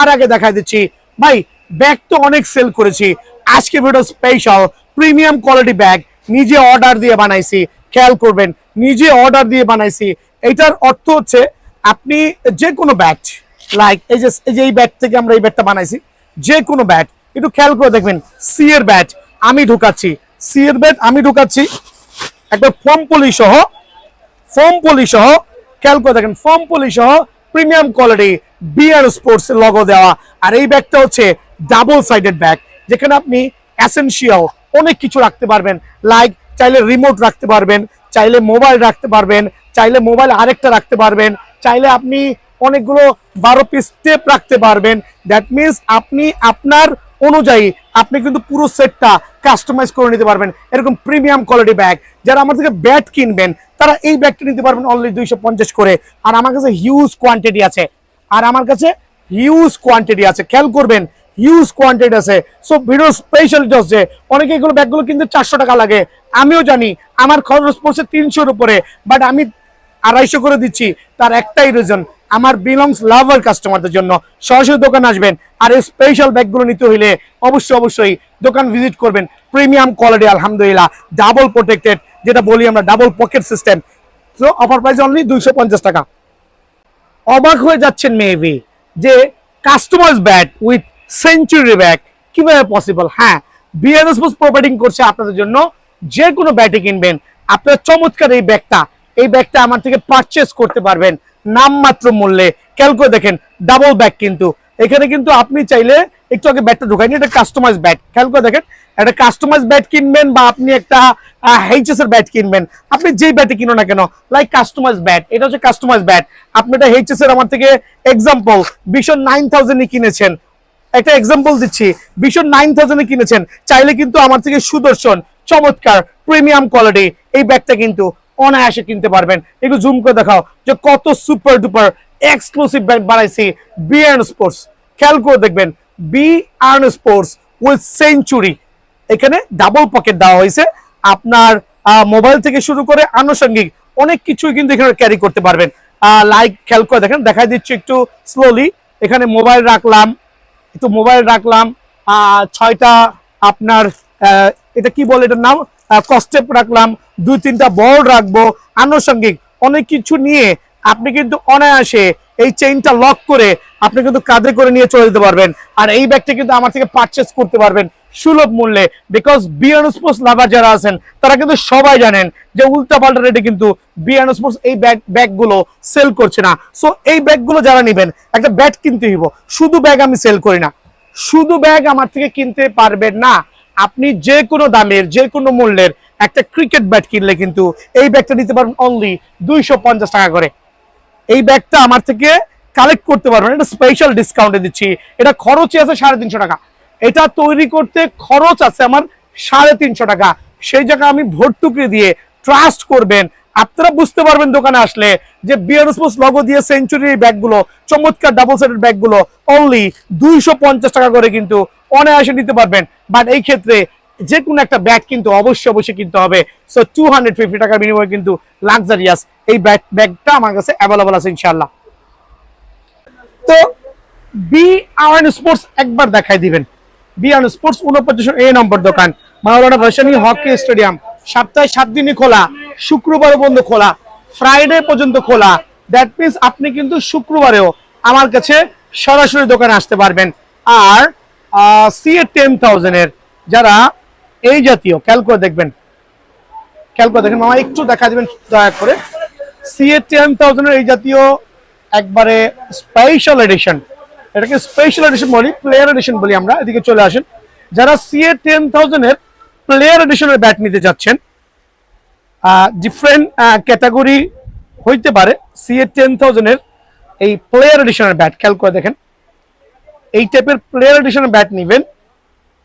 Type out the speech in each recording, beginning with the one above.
তার আগে দেখাই দিচ্ছি ভাই, ব্যাগ তো অনেক সেল করেছি, আজকে video special premium quality bag নিজে অর্ডার দিয়ে বানাইছি। খেয়াল করবেন, নিজে অর্ডার দিয়ে বানাইছি। এটার অর্থ হচ্ছে আপনি যে কোনো ব্যাগ, লাইক এই ব্যাগ থেকে আমরা এই ব্যাগটা বানাইছি, যে কোনো ব্যাগ একটু খেয়াল করে দেখবেন। সি এর ব্যাগ আমি ঢুকাচ্ছি, সি এর ব্যাগ আমি ঢুকাচ্ছি, একটা ফোম পলি সহ, ফোম পলি সহ, খেয়াল করে দেখেন, ফোম পলি সহ premium quality BR sports logo দেওয়া। আর এই ব্যাগটা হচ্ছে ডাবল সাইডেড ব্যাগ, যেখানে আপনি এসেনশিয়াল অনেক কিছু রাখতে পারবেন। লাইক চাইলে রিমোট রাখতে পারবেন, চাইলে মোবাইল রাখতে পারবেন, চাইলে মোবাইল আরেকটা রাখতে পারবেন, চাইলে আপনি অনেকগুলো 12 পিস টেপ রাখতে পারবেন। দ্যাট মিনস আপনি আপনার অনুযায়ী আপনি কিন্তু পুরো সেটটা কাস্টমাইজ করে নিতে পারবেন। এরকম প্রিমিয়াম কোয়ালিটি ব্যাগ যারা আমার থেকে ব্যাগ কিনবেন তারা এই ব্যাগটা নিতে পারবেন অনলি 250 করে। আর আমার কাছে হিউজ কোয়ান্টিটি আছে, খেয়াল করবেন, হিউজ কোয়ান্টিটি আছে। সো ভিডিও স্পেশালিটি হচ্ছে অনেকে এগুলো ব্যাগগুলো কিন্তু 400 টাকা লাগে, আমিও জানি আমার খরচ পড়ছে 300-র উপরে, বাট আমি 250 করে দিচ্ছি। তার একটাই রিজন, আমার বিলংস লাভার কাস্টমারদের জন্য। সরাসরি দোকান আসবেন, আর এই স্পেশাল ব্যাগগুলো নিতে হইলে অবশ্যই দোকান ভিজিট করবেন। প্রিমিয়াম কোয়ালিটি আলহামদুলিল্লাহ, ডাবল প্রোটেক্টেড, যেটা বলি আমরা double pocket system. So offer price only 250 টাকা। অবাক হয়ে যাচ্ছেন মেবি যে customize bag with century bag কিভাবে পসিবল। হ্যাঁ, বিআরএস প্রোভাইডিং করছে আপনাদের জন্য। যে কোনো ব্যাগটি কিনবেন, আপনার চমৎকার এই ব্যাগটা আমার থেকে পারচেস করতে পারবেন নামমাত্র মূল্যে। খেয়াল করে দেখেন, ডাবল ব্যাগ কিন্তু এখানে কিন্তু আপনি চাইলে একটু আগে ব্যাগটা ঢোকাইনি, এটা কাস্টমাইজ ব্যাগ। খেয়াল করে দেখেন, একটা কাস্টমাইজ ব্যাগ কিনবেন বা আপনি একটা এইচএস এর ব্যাগ কিনবেন, আপনি যেই ব্যাগটি কিনো না কেন, লাইক কাস্টমাইজ ব্যাগ, এটা হচ্ছে কাস্টমাইজ ব্যাগ। আপনি এটা এইচএস এর আমার থেকে এক্সাম্পল Vision 9000 কিনেছেন, একটা এক্সাম্পল দিচ্ছি, Vision 9000 কিনেছেন, চাইলে কিন্তু আমার থেকে সুদর্শন চমৎকার প্রিমিয়াম কোয়ালিটি এই ব্যাগটা কিন্তু অনায়াসে কিনতে পারবেন। একটু জুম করে দেখাও যে কত সুপার ডুপার এক্সক্লুসিভ ব্যাগ বানাইছি বিআরএন স্পোর্টস। খেয়াল করে দেখবেন, বিআরএন স্পোর্টস উইথ সেঞ্চুরি। এখানে ডাবল পকেট দেওয়া হয়েছে, আপনার মোবাইল থেকে শুরু করে আনুষঙ্গিক অনেক কিছুই কিন্তু এখানে ক্যারি করতে পারবেন। লাইক খেয়াল করে দেখেন, দেখাই দিচ্ছি একটু স্লোলি। এখানে মোবাইল রাখলাম, 6টা আপনার এটা কি বলে, এটার নাম কস্টেপ রাখলাম, 2-3টা বল রাখবো, আনুষঙ্গিক অনেক কিছু নিয়ে আপনি কিন্তু অনায়াসে এই চেইনটা লক করে আপনি কিন্তু কাঁধে করে নিয়ে চলে যেতে পারবেন। আর এই ব্যাগটা কিন্তু আমার থেকে পারচেস করতে পারবেন সুলভ মূল্যে, বিকজ বিআরএন স্পোর্টস লাভার যারা আছেন তারা কিন্তু সবাই জানেন যে উল্টাপাল্টা রেটে কিন্তু বিআরএন স্পোর্টস এই ব্যাগগুলো সেল করছে না। সো এই ব্যাগগুলো যারা নেবেন, একটা ব্যাগ কিনতে হইব, শুধু ব্যাগ আমি সেল করি না, শুধু ব্যাগ আমার থেকে কিনতে পারবেন না। আপনি যে কোনো দামের, যে কোনো মূল্যের একটা ক্রিকেট ব্যাট কিনলে কিন্তু এই ব্যাগটা নিতে পারবেন অনলি 250 টাকা করে। এই ব্যাগটা আমার থেকে কালেক্ট করতে পারবেন, এটা স্পেশাল ডিসকাউন্টে দিচ্ছি। এটা খরচই আছে 350 টাকা, এটা তৈরি করতে খরচ আছে আমার 350 টাকা। সেই জায়গায় আমি ভর্তুকি দিয়ে ট্রাস্ট করবেন, আপনারা বুঝতে পারবেন দোকানে আসলে যে বিআরএন স্পোর্টস লগো দিয়ে সেঞ্চুরি ব্যাগগুলো, চমৎকার ডাবল সাইডেড ব্যাগগুলো অনলি 250 টাকা করে কিন্তু অনায়াসে নিতে পারবেন। বাট এই ক্ষেত্রে যে কোনো একটা ব্যাগ কিন্তু অবশ্যই কিনতে হবে। সো 250 টাকার বিনিময়ে কিন্তু লাক্সারিয়াস এই ব্যাগটা আমার কাছে অ্যাভেলেবল আছে ইনশাআল্লাহ। তো বিআরএন স্পোর্টস একবার দেখাই দিবেন। বিআরএন স্পোর্টস 49A নম্বর দোকান, মাওলানা ভাসানী হকি স্টেডিয়াম। সপ্তাহে 7 দিনই খোলা, শুক্রবার পর্যন্ত খোলা, ফ্রাইডে পর্যন্ত খোলা। দ্যাট মিনস আপনি কিন্তু শুক্রবারেও আমার কাছে সরাসরি দোকানে আসতে পারবেন। আর CA10000 এর যারা এই জাতীয়, খেয়াল করে দেখেন মামা, একটু দেখা দিবেন দয়া করে। CA10000 এর এই জাতীয় একবারে স্পেশাল এডিশন, এটাকে স্পেশাল এডিশন বলি, প্লেয়ার এডিশন বলি আমরা। এদিকে চলে আসেন, যারা CA10000 এর প্লেয়ার এডিশনের ব্যাট নিতে যাচ্ছেন, ডিফারেন্ট ক্যাটাগরি হইতে পারে। CA10000 এর এই প্লেয়ার এডিশনের ব্যাট, খেয়াল করে দেখেন, এই টাইপের প্লেয়ার এডিশনের ব্যাট নিবেন,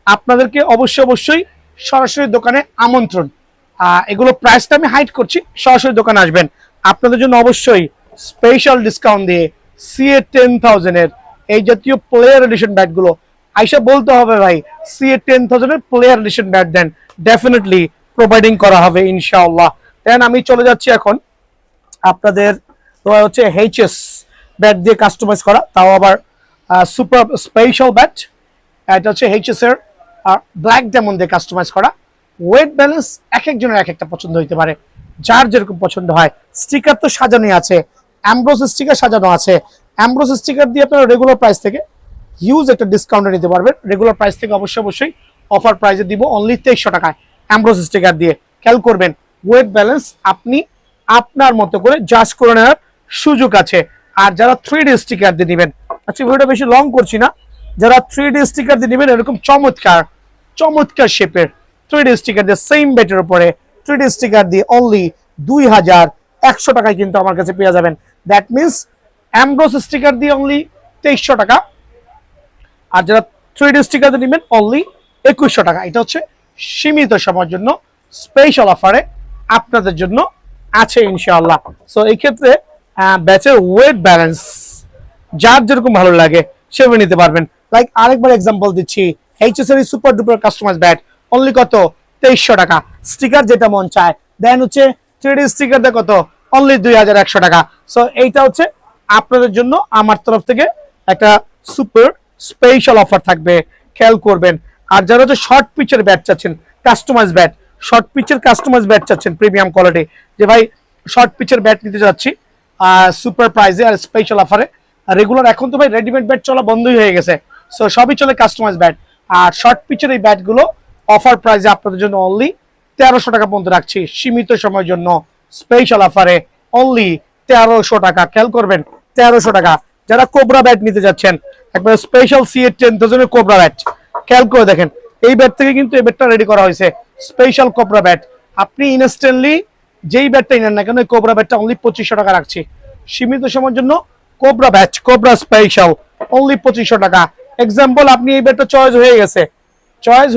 আপনাদেরকে অবশ্যই সরাসরি দোকানে আমন্ত্রণ। এগুলো প্রাইসটা আমি হাইড করছি, সরাসরি দোকানে আসবেন। আপনাদের জন্য অবশ্যই স্পেশাল ডিসকাউন্ট দিয়ে CA10000 এর এই জাতীয় প্লেয়ার এডিশন ব্যাটগুলো আইসা বলতে হবে ভাই CA10000 এর প্লেয়ার এডিশন ব্যাট দেন, ডেফিনেটলি প্রোভাইডিং করা হবে ইনশাআল্লাহ। দেন আমি চলে যাচ্ছি এখন আপনাদের হচ্ছে এইচএস ব্যাট দিয়ে কাস্টমাইজ করা, তাও আবার সুপার স্পেশাল ব্যাট। এটা হচ্ছে এইচএস এর ব্ল্যাক ডায়মন্ড দিয়ে কাস্টমাইজ করা। ওয়েট ব্যালেন্স এক একজনের এক একটা পছন্দ হইতে পারে, যার যেরকম পছন্দ হয়। স্টিকার তো সাজানোই আছে, অ্যামব্রোস স্টিকার সাজানো আছে। অ্যামব্রোস স্টিকার দিয়ে আপনারা রেগুলার প্রাইস থেকে হিউজ একটা ডিসকাউন্টে নিতে পারবেন। রেগুলার প্রাইস থেকে অবশ্যই অফার প্রাইসে দিব অনলি 2300 টাকায় অ্যামব্রোস স্টিকার দিয়ে। খেয়াল করবেন, ওয়েট ব্যালেন্স আপনি আপনার মতো করে জাজ করে নেওয়ার সুযোগ আছে। আর যারা 3D স্টিকার দিয়ে নেবেন, আচ্ছা ভিডিওটা বেশি লং করছি না, যারা 3D স্টিকার দিয়ে নেবেন এরকম চমৎকার চমৎকার শেপের 3D স্টিকার দিয়ে সেম বেটের উপরে 3D স্টিকার দিয়ে অনলি 2100 টাকায় কিন্তু আমার কাছে পেয়ে যাবেন। দ্যাট মিনস অ্যামব্রোস স্টিকার দিয়ে অনলি 2300 টাকা, আর যারা 3D স্টিকার দিয়ে নেবেন অনলি 2100 টাকা। এটা হচ্ছে সীমিত সময়ের জন্য স্পেশাল অফারে আপনাদের জন্য আছে ইনশাআল্লাহ। সো এই ক্ষেত্রে ব্যাচের ওয়েট ব্যালেন্স যার যেরকম ভালো লাগে সেভাবে নিতে পারবেন। লাইক আরেকবার এক্সাম্পল দিচ্ছি, এইচএস এর super duper customize bat only কত 2300 টাকা। স্টিকার যেটা মন চায়। দেন হচ্ছে 3D স্টিকার দিয়ে কত অনলি 2100 টাকা। সো এইটা হচ্ছে আপনাদের জন্য আমার তরফ থেকে একটা সুপার স্পেশাল অফার থাকবে, খেয়াল করবেন। আর যারা হচ্ছে শর্ট পিচের ব্যাট চাচ্ছেন, কাস্টমাইজ ব্যাট, শর্ট পিচের কাস্টমাইজ ব্যাট চাচ্ছেন প্রিমিয়াম কোয়ালিটি, যে ভাই শর্ট পিচের ব্যাট নিতে যাচ্ছি সুপার প্রাইজে আর স্পেশাল অফারে। রেগুলার এখন তো ভাই রেডিমেড ব্যাট চলা বন্ধই হয়ে গেছে, সো সবই চলে কাস্টমাইজ ব্যাট। আর শর্ট পিচের এই ব্যাটগুলো অফার প্রাইজে আপনাদের জন্য অনলি 1300 টাকা পর্যন্ত রাখছি সীমিত সময়ের জন্য স্পেশাল অফারে অনলি 1300 টাকা। খেয়াল করবেন 1300 টাকা। যারা কোবরা ব্যাট নিতে যাচ্ছেন, একবার স্পেশাল সিএ 10000 কোবরা ব্যাট, খেয়াল করে দেখেন এই ব্যাট থেকে কিন্তু এই ব্যাটটা রেডি করা হয়েছে স্পেশাল কোবরা ব্যাট। আপনি ইনস্ট্যান্টলি যেই ব্যাটটা নেন না কেন এই কোবরা ব্যাটটা অনলি 2500 টাকা রাখছি সীমিত সময়ের জন্য। Cobra bat, cobra special only 2500 টাকা। এক্সাম্পল, আপনি এই ব্যাটটা চয়েস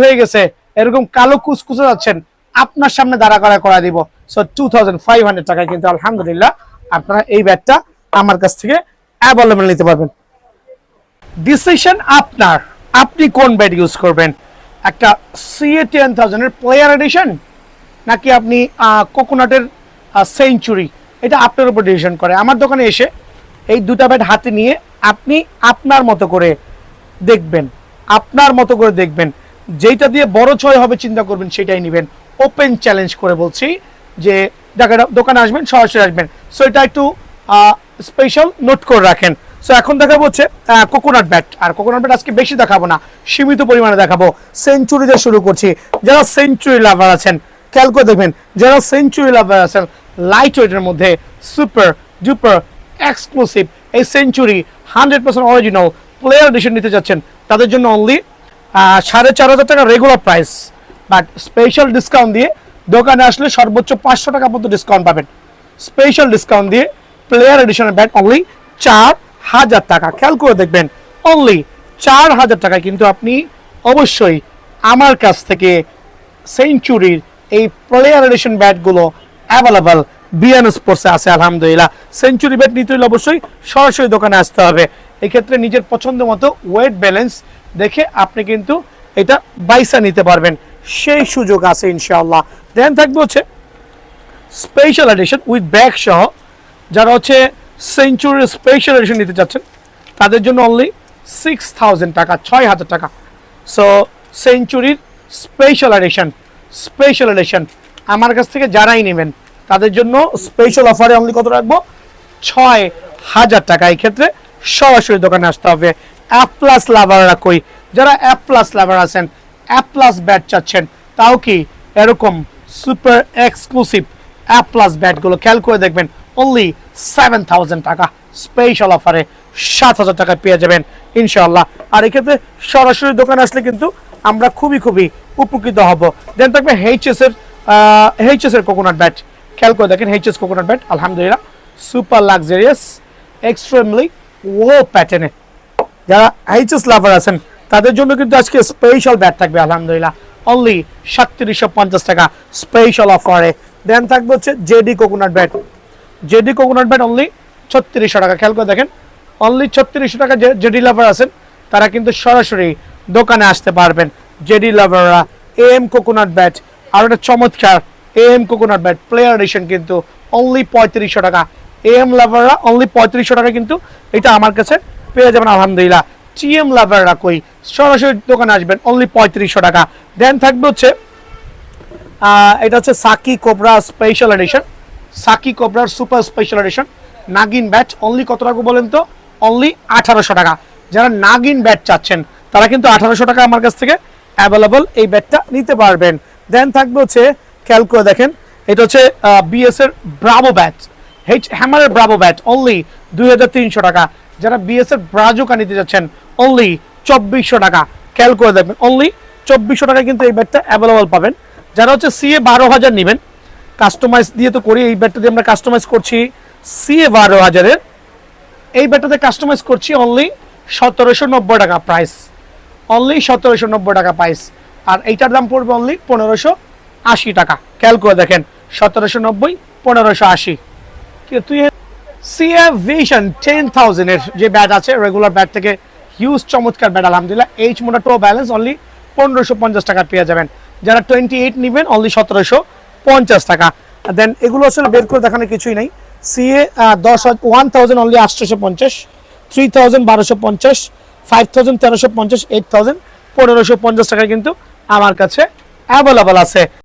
হয়ে গেছে এরকম কালো কুচকুচে যাচ্ছেন, আপনার সামনে দাঁড়া করা দিব। সো 2500 টাকায় কিন্তু আলহামদুলিল্লাহ আপনারা এই ব্যাটটা আমার কাছ থেকে অ্যাভেলেবল নিতে পারবেন। ডিসিশন আপনার, আপনি কোন ব্যাট ইউজ করবেন, একটা সিএ 10000 এর প্লেয়ার এডিশন নাকি আপনি কোকোনাটের সেঞ্চুরি, এটা আপনার উপর ডিসিশন করে। আমার দোকানে এসে এই দুটা ব্যাট হাতে নিয়ে আপনি আপনার মতো করে দেখবেন, যেটা দিয়ে বড় ছয় হবে চিন্তা করবেন সেটাই নেবেন। ওপেন চ্যালেঞ্জ করে বলছি যে দোকানে আসবেন, সরাসরি আসবেন। সো এটা একটু স্পেশাল নোট করে রাখেন। সো এখন দেখাবো হচ্ছে কোকোনাট ব্যাট। আর কোকোনাট ব্যাট আজকে বেশি দেখাবো না, সীমিত পরিমাণে দেখাবো। সেঞ্চুরি দিয়ে শুরু করছি। যারা সেঞ্চুরি লাভার আছেন খেয়াল করে দেখবেন, যারা সেঞ্চুরি লাভার আছেন লাইট ওয়েটের মধ্যে সুপার ডুপার এক্সক্লুসিভ এই সেঞ্চুরি 100% অরিজিনাল প্লেয়ার এডিশন নিতে যাচ্ছেন, তাদের জন্য অনলি 4500 টাকা regular price, but special discount দিয়ে দোকানে আসলে সর্বোচ্চ 500 টাকা পর্যন্ত ডিসকাউন্ট পাবেন। স্পেশাল ডিসকাউন্ট দিয়ে প্লেয়ার এডিশনের ব্যাট অনলি 4000 টাকা। খেয়াল করে দেখবেন অনলি 4000 টাকায় কিন্তু আপনি অবশ্যই আমার কাছ থেকে সেঞ্চুরির এই প্লেয়ার এডিশন ব্যাটগুলো অ্যাভেলেবল বিএন স্পোর্টসে আছে আলহামদুলিল্লাহ। সেঞ্চুরি ব্যাট নিতে হলে অবশ্যই সরাসরি দোকানে আসতে হবে। এক্ষেত্রে নিজের পছন্দ মতো ওয়েট ব্যালেন্স দেখে আপনি কিন্তু এটা বাইসা নিতে পারবেন, সেই সুযোগ আছে ইনশাআল্লাহ। দেন থাকবে হচ্ছে স্পেশাল এডিশন উইথ ব্যাগ সহ। যারা হচ্ছে সেঞ্চুরির স্পেশাল এডিশন নিতে চাচ্ছেন তাদের জন্য অনলি 6000 টাকা, 6000 টাকা। সো সেঞ্চুরির স্পেশাল এডিশন আমার কাছ থেকে যারাই নেবেন তাদের জন্য স্পেশাল অফারে অনলি কত রাখবো 6000 টাকা। এই ক্ষেত্রে সরাসরি দোকানে আসতে হবে। অ্যাপ প্লাস লাভাররা কই, যারা অ্যাপ প্লাস লাভার আছেন, অ্যাপ প্লাস ব্যাট চাচ্ছেন, তাও কি এরকম সুপার এক্সক্লুসিভ অ্যাপ প্লাস ব্যাটগুলো খেয়াল করে দেখবেন অনলি 7000 টাকা স্পেশাল অফারে 7000 টাকা পেয়ে যাবেন ইনশাআল্লাহ। আর এক্ষেত্রে সরাসরি দোকানে আসলে কিন্তু আমরা খুবই উপকৃত হব। দেন থাকবে এইচএস এর কোকোনাট ব্যাট। খেয়াল করে দেখেন এইচএস কোকোনাট ব্যাট আলহামদুলিল্লাহ সুপার লাক্সারিয়াস এক্সট্রিমলি লো প্যাটার্নে। যারা এইচএস লাভার আছেন তাদের জন্য কিন্তু আজকে স্পেশাল ব্যাট থাকবে আলহামদুলিল্লাহ অনলি 3750 টাকা স্পেশাল অফারে। দেন থাকবে হচ্ছে জেডি কোকোনাট ব্যাট অনলি 3600 টাকা। খেয়াল করে দেখেন অনলি 3600 টাকা। জেডি লাভার আছেন তারা কিন্তু সরাসরি দোকানে আসতে পারবেন। জেডি লাভাররা এম কোকোনাট ব্যাট, আর একটা চমৎকার M coconut bat player edition কিন্তু অনলি 3500 টাকা। এম লাভাররা অনলি 3500 টাকা কিন্তু এটা আমার কাছে পেয়ে যাবেন আলহামদুলিল্লাহ। টিএম লাভার রাখই সরাসরি দোকানে আসবেন অনলি 3500 টাকা। দেন থাকবে হচ্ছে এটা হচ্ছে সাকি কোবরা স্পেশাল এডিশন, সাকি কোবরার super special edition Nagin bat only কত টাকা বলেন তো? অনলি 1800 টাকা। যারা নাগিন ব্যাট চাচ্ছেন তারা কিন্তু 1800 টাকা আমার কাছ থেকে অ্যাভেলেবল এই ব্যাটটা নিতে পারবেন। দেন থাকবে হচ্ছে খেয়াল করে দেখেন এটা হচ্ছে বিএস এর ব্রাভো ব্যাট, হ্যামারের ব্রাভো ব্যাট অনলি 2300 টাকা। যারা বিএস এর ব্রাজুকা নিতে যাচ্ছেন অনলি 2400 টাকা। খেয়াল করে দেখবেন অনলি 2400 টাকায় কিন্তু এই ব্যাটটা অ্যাভেলেবল পাবেন। যারা হচ্ছে সিএ 12000 নেবেন, কাস্টমাইজ দিয়ে তো করি, এই ব্যাটটা দিয়ে আমরা কাস্টমাইজ করছি সিএ 12000-এর, এই ব্যাটটাতে কাস্টমাইজ করছি অনলি 1790 টাকা প্রাইস, অনলি 1790 টাকা প্রাইস। আর এইটার দাম পড়বে অনলি 1580 টাকা। খেয়াল করে দেখেন 1790 1580। তুই সিএফ ভিশন 10000 এর যে ব্যাট আছে রেগুলার ব্যাট থেকে হিউজ চমৎকার ব্যাট আলহামদুলিল্লাহ, এইচ মোটা টো ব্যালেন্স অনলি 1550 টাকা পেয়ে যাবেন। যারা 28 নেবেন অনলি 1750 টাকা। দেন এগুলো আসলে বের করে দেখানোর কিছুই নাই। সিএ 1000 অনলি 850, 3000 1250, 5000 1350, 8000 1550 টাকা কিন্তু আমার কাছে অ্যাভেলেবল আছে।